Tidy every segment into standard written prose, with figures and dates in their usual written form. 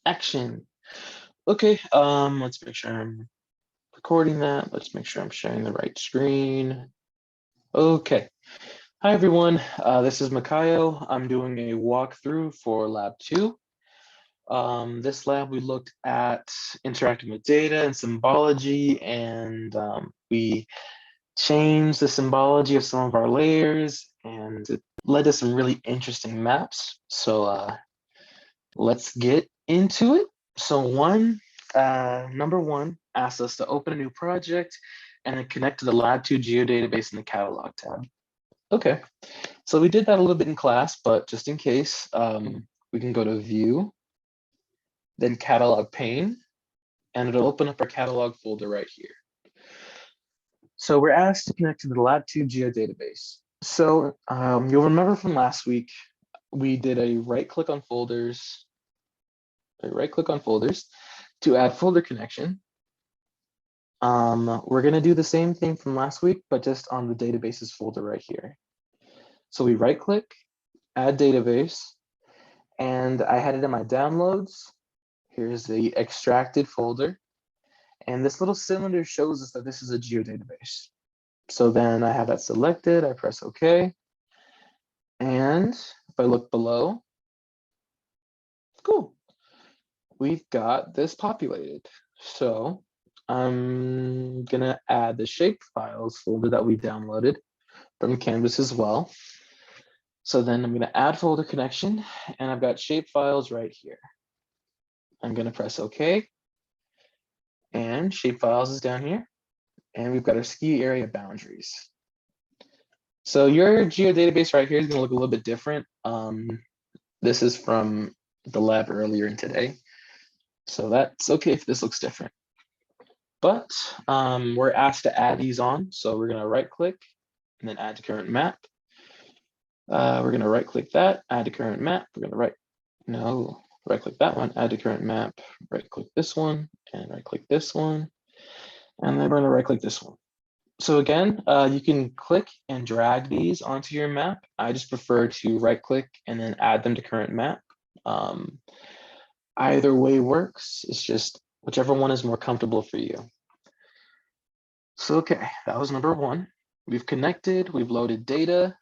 action. Okay, let's make sure I'm recording that. Let's make sure I'm sharing the right screen. Okay. Hi, everyone. This is Makayo. I'm doing a walkthrough for Lab 2. This lab, we looked at interacting with data and symbology, and we changed the symbology of some of our layers, and it led to some really interesting maps. So let's get into it. So number one asks us to open a new project and then connect to the Lab2 geodatabase in the catalog tab. Okay, so we did that a little bit in class, but just in case, we can go to view, then catalog pane, and it'll open up our catalog folder right here. So we're asked to connect to the Lab2 geodatabase. So you'll remember from last week, we did a right click on folders to add folder connection. We're gonna do the same thing from last week, but just on the databases folder right here. So we right click, add database, and I had it in my downloads. Here's the extracted folder. And this little cylinder shows us that this is a geodatabase. So then I have that selected, I press OK. And if I look below, cool. We've got this populated. So I'm gonna add the shapefiles folder that we downloaded from Canvas as well. So then I'm gonna add folder connection, and I've got shapefiles right here. I'm gonna press OK, and shapefiles is down here, and we've got our ski area boundaries. So your geodatabase right here is gonna look a little bit different. This is from the lab earlier in today. So that's okay if this looks different. But we're asked to add these on. So we're gonna right click and then add to current map. We're gonna right click that, add to current map. We're gonna right click that one, add to current map, right click this one, and right click this one. And then we're gonna right click this one. So again, you can click and drag these onto your map. I just prefer to right click and then add them to current map. Either way works. It's just whichever one is more comfortable for you. So, okay, that was number one. We've connected, we've loaded data.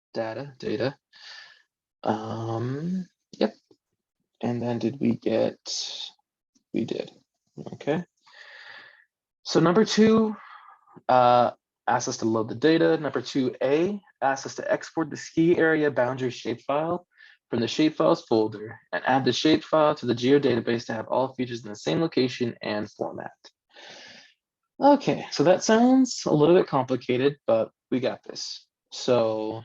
Yep. And then we did. Okay. So number two asks us to load the data. Number 2A asks us to export the ski area boundary shapefile from the shapefiles folder and add the shapefile to the geodatabase to have all features in the same location and format. Okay, so that sounds a little bit complicated, but we got this. So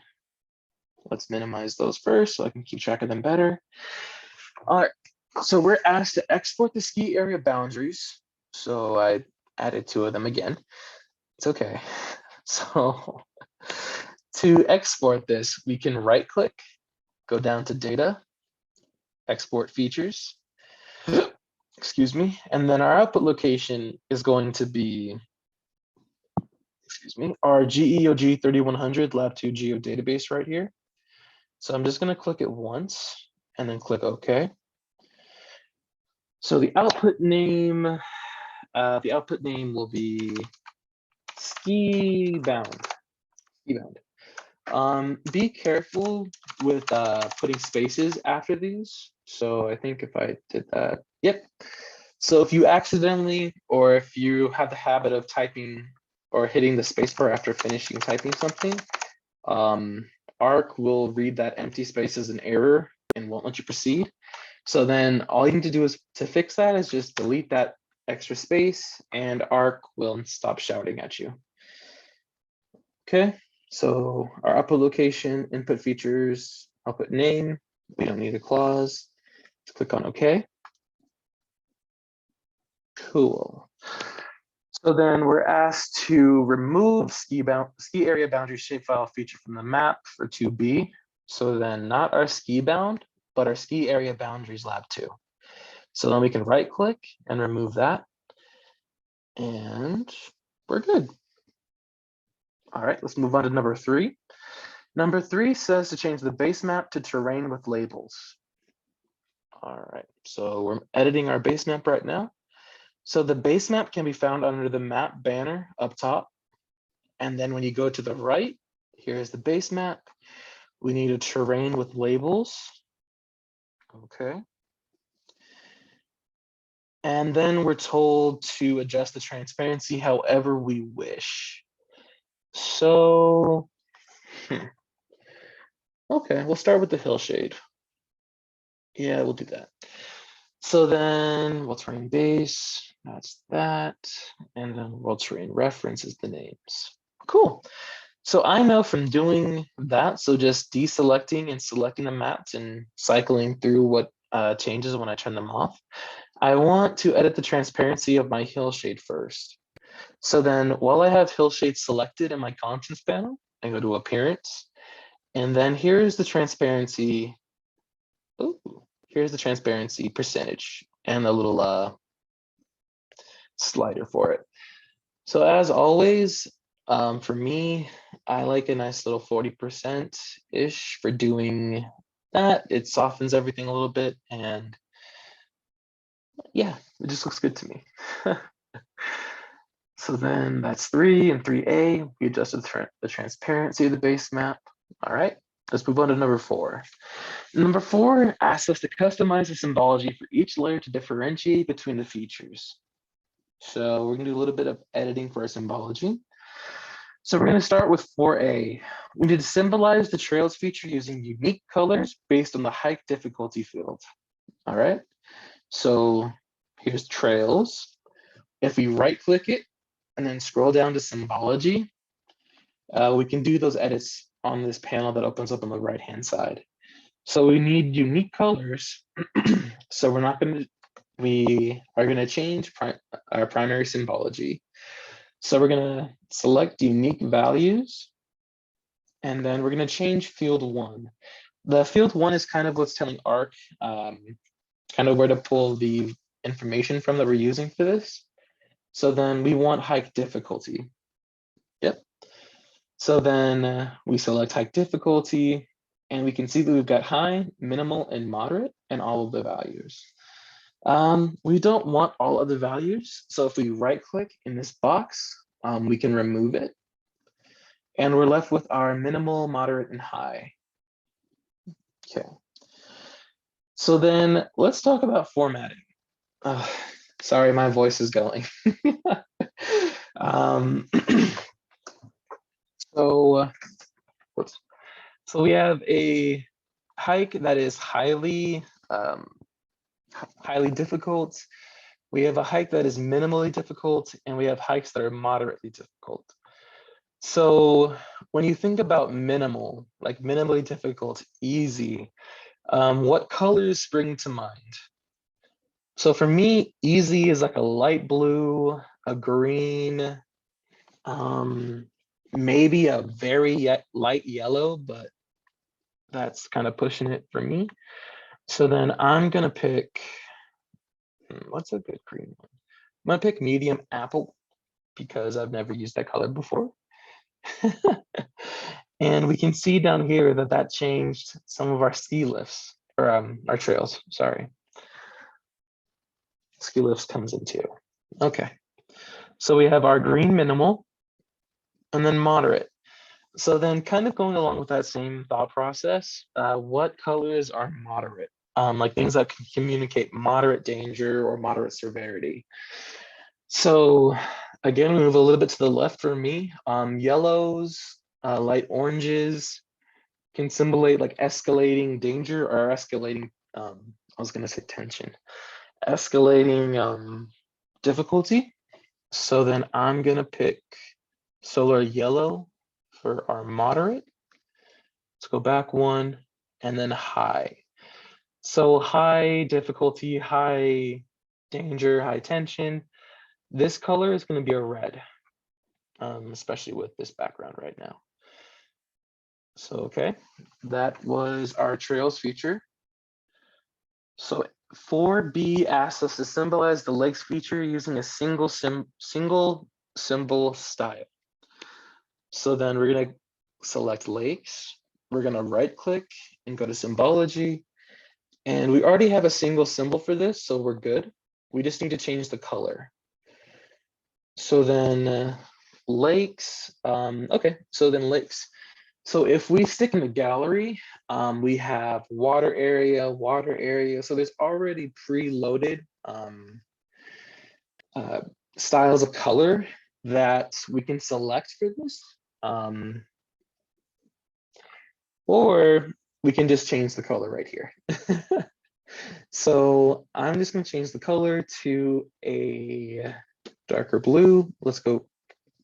let's minimize those first so I can keep track of them better. All right, so we're asked to export the ski area boundaries. So I added 2 of them again. It's okay. So to export this, we can right click, go down to data, export features, excuse me, and then our output location is going to be, our GEOG 3100 Lab2 geodatabase right here. So I'm just gonna click it once and then click OK. So the output name will be ski bound. Be careful with putting spaces after these. So I think if I did that, yep. So if you accidentally, or if you have the habit of typing or hitting the spacebar after finishing typing something, Arc will read that empty space as an error and won't let you proceed. So then all you need to do is to fix that is just delete that extra space and Arc will stop shouting at you. Okay, so our output location, input features, output name, we don't need a clause. Let's click on OK. Cool. So then we're asked to remove ski area boundary shapefile feature from the map for 2B. So then not our ski bound, but our ski area boundaries lab 2. So then we can right click and remove that. And we're good. All right, let's move on to number 3. Number 3 says to change the base map to terrain with labels. All right, so we're editing our base map right now. So the base map can be found under the map banner up top. And then when you go to the right, here's the base map. We need a terrain with labels. Okay. And then we're told to adjust the transparency however we wish. So, okay, we'll start with the hillshade. Yeah, we'll do that. So then world terrain base, that's that. And then world terrain reference is the names. Cool. So I know from doing that, so just deselecting and selecting the maps and cycling through what changes when I turn them off, I want to edit the transparency of my hillshade first. So then while I have hillshade selected in my contents panel, I go to appearance, and then here's the transparency. Ooh, here's the transparency percentage and a little slider for it. So as always, for me, I like a nice little 40%-ish for doing that. It softens everything a little bit, and yeah, it just looks good to me. So then that's 3 and 3A. We adjusted the transparency of the base map. All right, let's move on to number 4. Number 4 asks us to customize the symbology for each layer to differentiate between the features. So we're gonna do a little bit of editing for our symbology. So we're going to start with 4A. We need to symbolize the trails feature using unique colors based on the hike difficulty field. All right. So here's trails. If we right click it and then scroll down to symbology, we can do those edits on this panel that opens up on the right hand side. So we need unique colors. So we are going to change our primary symbology. So we're going to select unique values, and then we're going to change field 1. The field 1 is kind of what's telling ARC kind of where to pull the information from that we're using for this. So then we want hike difficulty. Yep. So then we select hike difficulty, and we can see that we've got high, minimal, and moderate, and all of the values. We don't want all of the values. So if we right click in this box, we can remove it. And we're left with our minimal, moderate, and high. Okay. So then let's talk about formatting. Sorry, my voice is going. So we have a hike that is highly difficult. We have a hike that is minimally difficult, and we have hikes that are moderately difficult. So when you think about minimal, like minimally difficult, easy, what colors spring to mind? So for me, easy is like a light blue, a green, maybe a very light yellow, but that's kind of pushing it for me. So then I'm gonna pick, what's a good green one? I'm gonna pick medium apple because I've never used that color before. And we can see down here that changed some of our ski lifts, or our trails, sorry. Ski lifts comes in too. Okay, so we have our green minimal and then moderate. So then kind of going along with that same thought process, what colors are moderate? Like things that can communicate moderate danger or moderate severity. So again, we move a little bit to the left for me. Yellows, light oranges can symbolize like escalating danger or escalating, I was gonna say tension, escalating difficulty. So then I'm gonna pick solar yellow for our moderate. Let's go back one, and then high. So high difficulty, high danger, high tension. This color is going to be a red, especially with this background right now. So, okay, that was our trails feature. So 4B asks us to symbolize the lakes feature using a single symbol style. So then we're going to select lakes. We're going to right click and go to symbology. And we already have a single symbol for this, so we're good. We just need to change the color. So then lakes, okay, so then lakes. So if we stick in the gallery, we have water area. So there's already preloaded styles of color that we can select for this. Or we can just change the color right here. So I'm just going to change the color to a darker blue. Let's go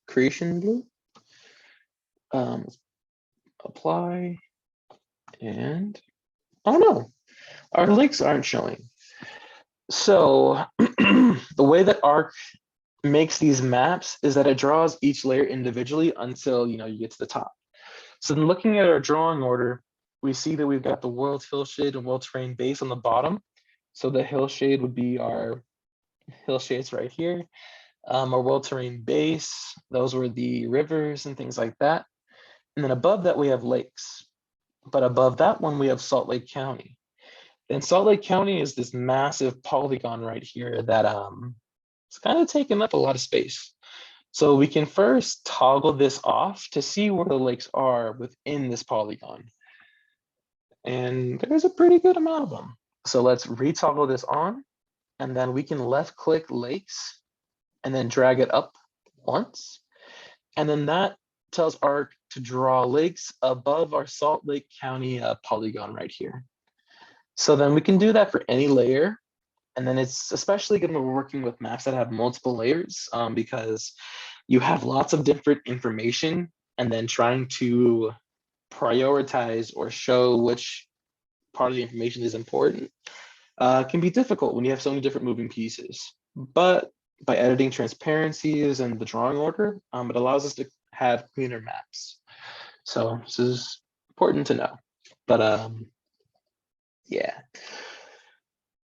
creation blue. Apply. And oh no, our links aren't showing. So the way that Arc makes these maps is that it draws each layer individually until you get to the top. So then looking at our drawing order, we see that we've got the world hill shade and world terrain base on the bottom. So the hill shade would be our hill shades right here. Our world terrain base, those were the rivers and things like that. And then above that, we have lakes. But above that one, we have Salt Lake County. And Salt Lake County is this massive polygon right here that it's kind of taking up a lot of space. So we can first toggle this off to see where the lakes are within this polygon. And there's a pretty good amount of them. So let's retoggle this on, and then we can left click lakes and then drag it up once. And then that tells Arc to draw lakes above our Salt Lake County polygon right here. So then we can do that for any layer. And then it's especially good when we're working with maps that have multiple layers because you have lots of different information, and then trying to prioritize or show which part of the information is important can be difficult when you have so many different moving pieces. But by editing transparencies and the drawing order, it allows us to have cleaner maps. So this is important to know. But yeah.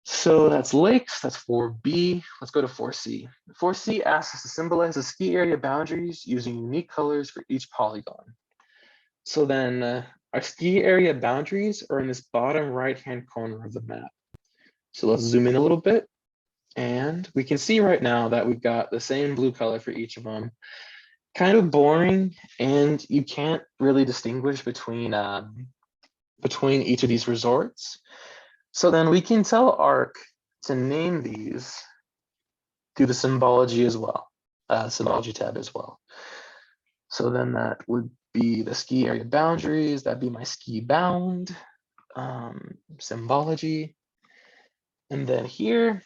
So that's lakes, that's 4B. Let's go to 4C. 4C asks us to symbolize the ski area boundaries using unique colors for each polygon. So then our ski area boundaries are in this bottom right-hand corner of the map. So let's zoom in a little bit. And we can see right now that we've got the same blue color for each of them. Kind of boring, and you can't really distinguish between each of these resorts. So then we can tell Arc to name these through the Symbology as well, Symbology tab as well. So then that would be the ski area boundaries, that'd be my ski bound, Symbology. And then here,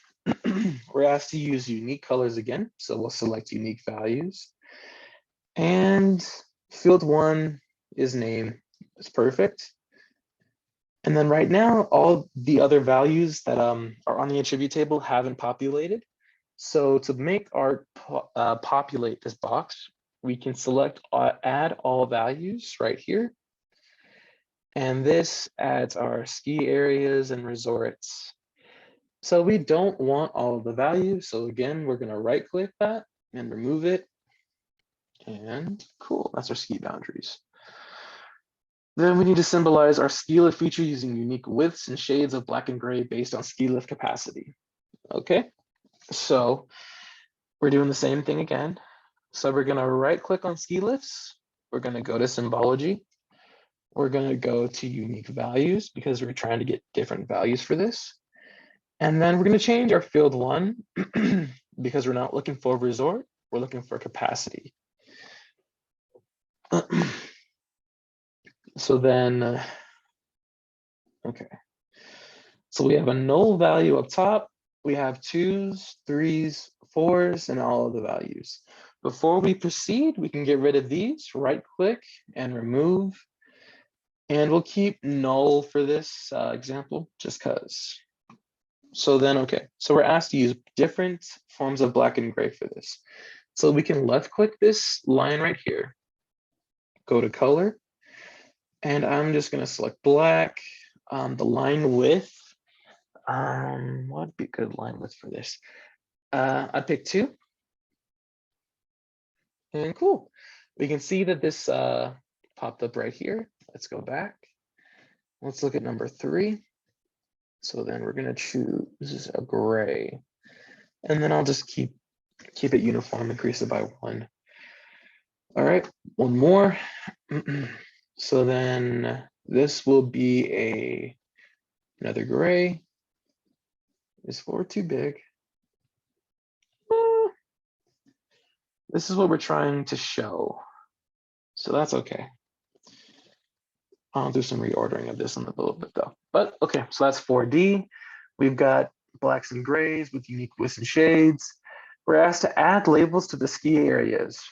we're asked to use unique colors again. So we'll select unique values. And field 1 is name. It's perfect. And then right now, all the other values that are on the attribute table haven't populated. So to make our populate this box, we can select add all values right here. And this adds our ski areas and resorts. So we don't want all of the values. So again, we're going to right click that and remove it. And cool, that's our ski boundaries. Then we need to symbolize our ski lift feature using unique widths and shades of black and gray based on ski lift capacity. Okay, so we're doing the same thing again. So we're gonna right click on ski lifts. We're gonna go to Symbology. We're gonna go to unique values because we're trying to get different values for this. And then we're gonna change our field 1 because we're not looking for resort, we're looking for capacity. So then, okay. So we have a null value up top. We have 2s, 3s, 4s, and all of the values. Before we proceed, we can get rid of these, right click and remove. And we'll keep null for this example, just cause. So then, okay, so we're asked to use different forms of black and gray for this. So we can left click this line right here, go to color, and I'm just gonna select black. The line width, what'd be a good line width for this? I picked 2. And cool. We can see that this popped up right here. Let's go back. Let's look at number 3. So then we're gonna choose a gray. And then I'll just keep it uniform, increase it by 1. All right, one more. So then this will be another gray. Is 4 too big? This is what we're trying to show. So that's okay. I'll do some reordering of this in a little bit though. But okay, so that's 4D. We've got blacks and grays with unique widths and shades. We're asked to add labels to the ski areas.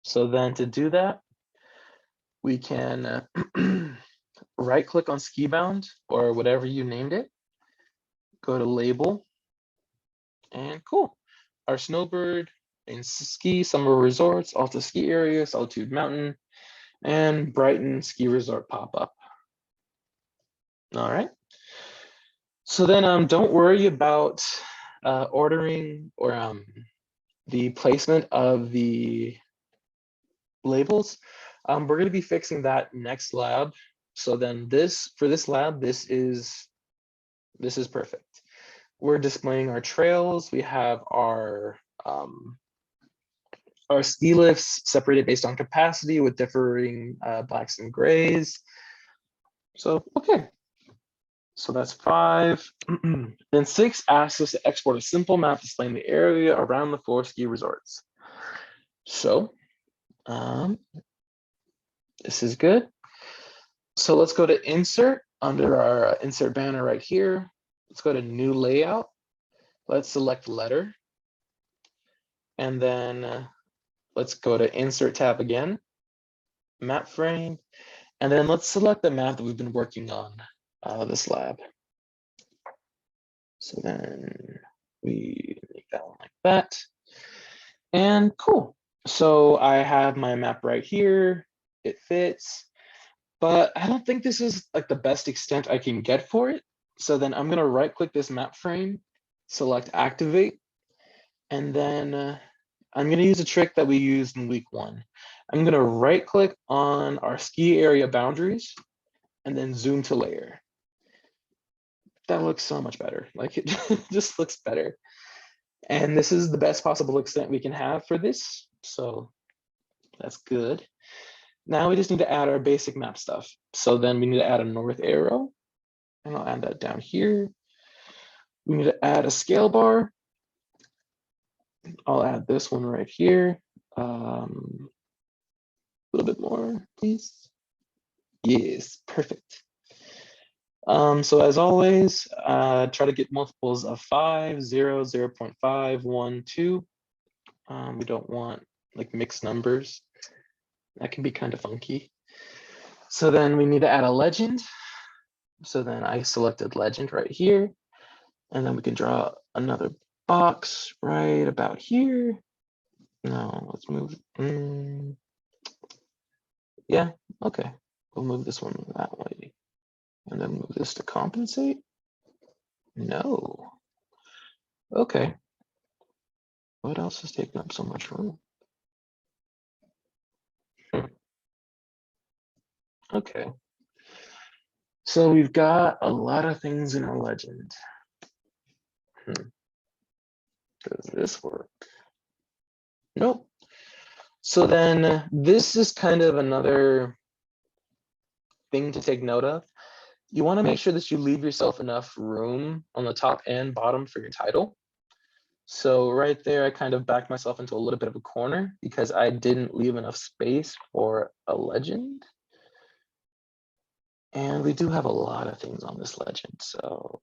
So then to do that, we can right click on ski bound or whatever you named it. Go to label and cool. Our snowbird in ski summer resorts, Alta ski area, Solitude Mountain, and Brighton ski resort pop up. All right. So then don't worry about ordering or the placement of the labels. We're going to be fixing that next lab. So then for this lab, this is perfect. We're displaying our trails. We have our ski lifts separated based on capacity with differing blacks and grays. So, okay. So that's 5. Then 6 asks us to export a simple map displaying the area around the 4 ski resorts. So this is good. So let's go to insert under our insert banner right here. Let's go to new layout. Let's select letter. And then let's go to insert tab again, map frame. And then let's select the map that we've been working on this lab. So then we make that one like that. And cool. So I have my map right here. It fits, but I don't think this is like the best extent I can get for it. So then I'm gonna right click this map frame, select activate, and then I'm gonna use a trick that we used in week 1. I'm gonna right click on our ski area boundaries and then zoom to layer. That looks so much better. Like it just looks better. And this is the best possible extent we can have for this. So that's good. Now we just need to add our basic map stuff. So then we need to add a north arrow, and I'll add that down here. We need to add a scale bar. I'll add this one right here. A little bit more, please. Yes, perfect. So as always, try to get multiples of 5, 0, 0.5, 1, 2. We don't want like mixed numbers. That can be kind of funky. So then we need to add a legend. So then I selected legend right here. And then we can draw another box right about here. No, let's move. Yeah, okay. We'll move this one that way. And then move this to compensate. No. Okay. What else is taking up so much room? Okay. So we've got a lot of things in our legend. Does this work? Nope. So then this is kind of another thing to take note of. You want to make sure that you leave yourself enough room on the top and bottom for your title. So right there, I kind of backed myself into a little bit of a corner because I didn't leave enough space for a legend. And we do have a lot of things on this legend, so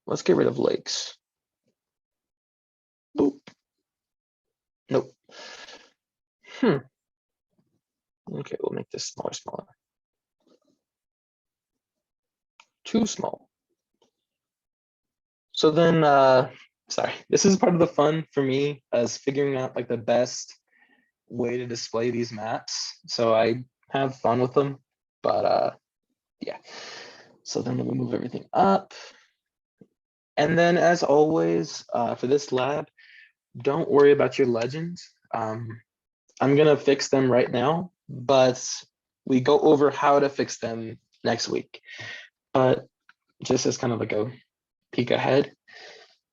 let's get rid of lakes. Boop. Nope. Okay, we'll make this smaller. Too small. So then, sorry, this is part of the fun for me as figuring out like the best way to display these maps. So I have fun with them, but yeah. So then we move everything up. And then as always, for this lab, don't worry about your legends. I'm gonna fix them right now, but we go over how to fix them next week. But just as kind of like a peek ahead.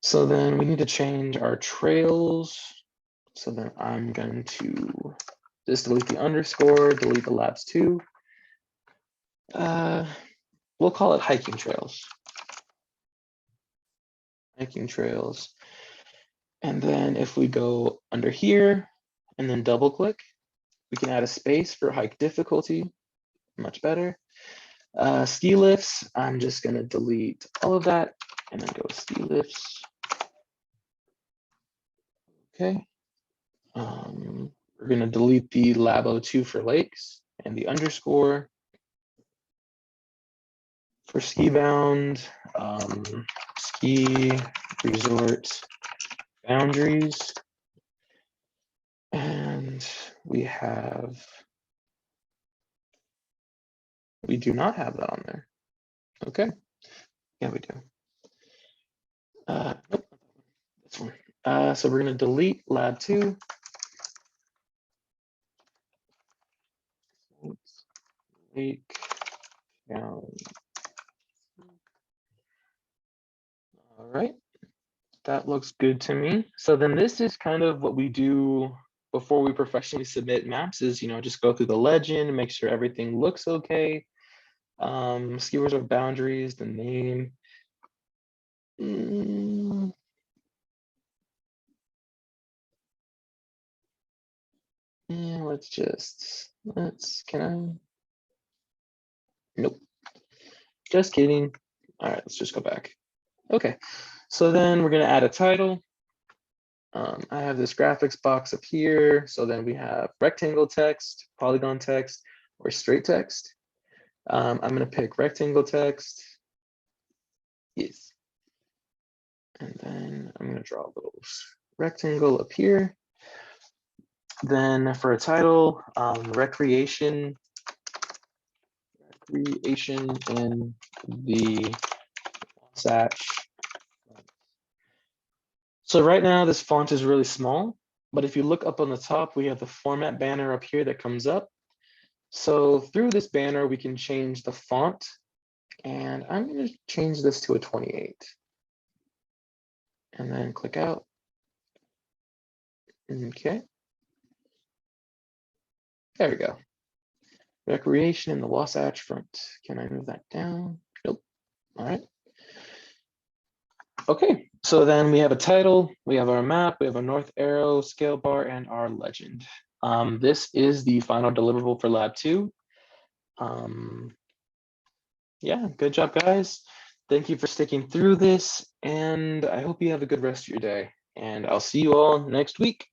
So then we need to change our trails. So then I'm going to just delete the underscore, delete the labs 2. We'll call it hiking trails. Hiking trails. And then if we go under here and then double click, we can add a space for hike difficulty, much better. Ski lifts, I'm just gonna delete all of that and then go ski lifts. Okay. We're gonna delete the lab 02 for lakes and the underscore. For ski bound, ski resort boundaries. And we do not have that on there. Okay, yeah, we do. Nope, this one. So we're gonna delete lab 2. Lake down. All right, that looks good to me. So then this is kind of what we do before we professionally submit maps is, just go through the legend, make sure everything looks okay. Ski resort boundaries, the name. Yeah, can I? Nope, just kidding. All right, let's just go back. Okay, so then we're gonna add a title. I have this graphics box up here. So then we have rectangle text, polygon text, or straight text. I'm gonna pick rectangle text. Yes. And then I'm gonna draw a little rectangle up here. Then for a title, recreation in the Wasatch. So right now this font is really small, but if you look up on the top, we have the format banner up here that comes up. So through this banner, we can change the font, and I'm going to change this to a 28. And then click out. Okay. There we go. Recreation in the Wasatch Front. Can I move that down? Nope. All right. Okay, so then we have a title, we have our map, we have a north arrow, scale bar, and our legend. This is the final deliverable for lab 2. Yeah, good job, guys. Thank you for sticking through this, and I hope you have a good rest of your day. And I'll see you all next week.